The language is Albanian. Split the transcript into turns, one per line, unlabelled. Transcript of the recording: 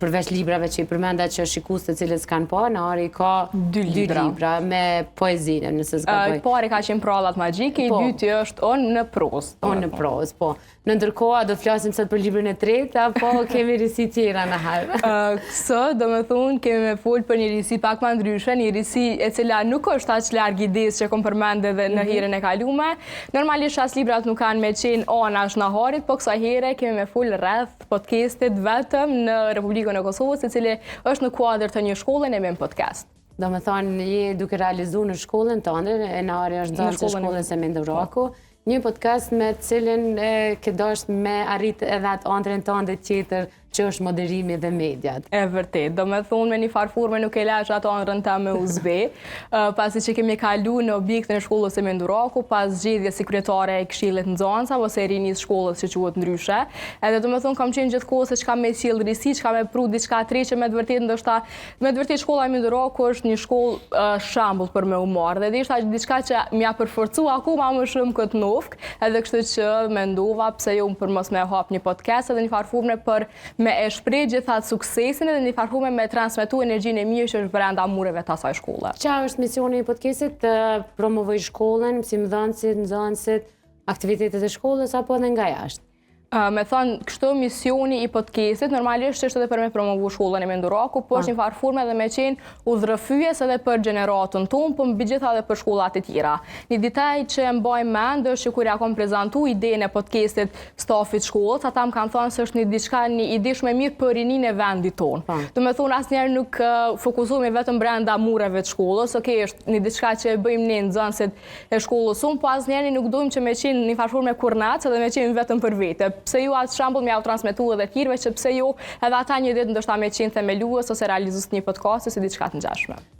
përveç librave që i përmenda që shikues të cilët s'kan pa, në ari ka
2
libra me poezinë, nëse s'ka
I pari ka qenë Prallat magjike, I dyti është On në prozë.
On në prozë, po. Në ndërkoha do të flasim sot për librin e tretë, apo kemi risi tjera në harë?
Sot, do me thunë, kemi me folë për një risi pak ma ndryshe, një risi e cila nuk është aq larg idesë që kom përmende dhe në herën e kalume. Normalisht as librat nuk kanë me qenë anash në harit, po kësa here kemi me folë rreth podcastit vetëm në Republikën e Kosovës, e cili është në kuadër të një shkolle në podcast.
Do me thonë, je duke realizu në shkollën të ndër, e në ari është dalë që shkollën se me ndëvraku, një podcast me cilin ke dasht me arrit edhe atë andrën të ndër tjetër që është moderimi dhe mediat.
E vërtet, do me thunë me një farfurme nuk e lesh ato andrën ta me uzbe, pasi që kemi kalu në objektin e shkollës e Menduraku, pas zgjedhje si kryetare e Këshillit Nxanca, ose e rinis shkollës që quhet ndryshe. Edhe do me thunë kam qenë gjithkohë se çka me sjell risi, çka me pru diçka tre që me të vërtet ndoshta, me të vërtet shkolla e Menduraku është një shkollë shembull për me u marrë, dhe ishte diçka që m'ja përforcu akoma më shumë këtë nofk, edhe kështu që mendova pse jo për mos me hap një podcast edhe një farfurme për me e shpreh gjithatë suksesin edhe një farfurme me transmetu energjinë e mirë që është brenda mureve të asaj shkolle.
Qa është misioni I podcastit? Të promovoj shkollën, mësimdhënësit, nxënësit, aktivitetet e shkollës apo edhe nga jashtë?
Me thonë, kështu misioni I podcastit, normalisht është edhe për me promovu shkollën e Menduraku, po është një farfurme edhe me qenë udhërëfyes edhe për gjeneratën tonë, po mbi gjitha edhe për shkollat e tjera. Një detaj që e mbaj mend është që kur ja kom prezentu idenë e podcastit stafit shkollës, ata më kanë thonë se është një ide shumë e mirë për rinin e vendit tonë. Do me thonë, asnjëherë nuk fokusohemi vetëm brenda mureve të shkollës, është një diçka që e bëjmë ne nxënësit e shkollës sonë, po asnjëherë nuk dojmë që me qenë një farfurme kurnac edhe me qenë vetëm për vete. Pse ju atë shembull m'ja u transmetu edhe tjerëve që pse jo edhe ata një ditë ndoshta me qenë themelues ose realizues një podcast ose diçka të ngjashme.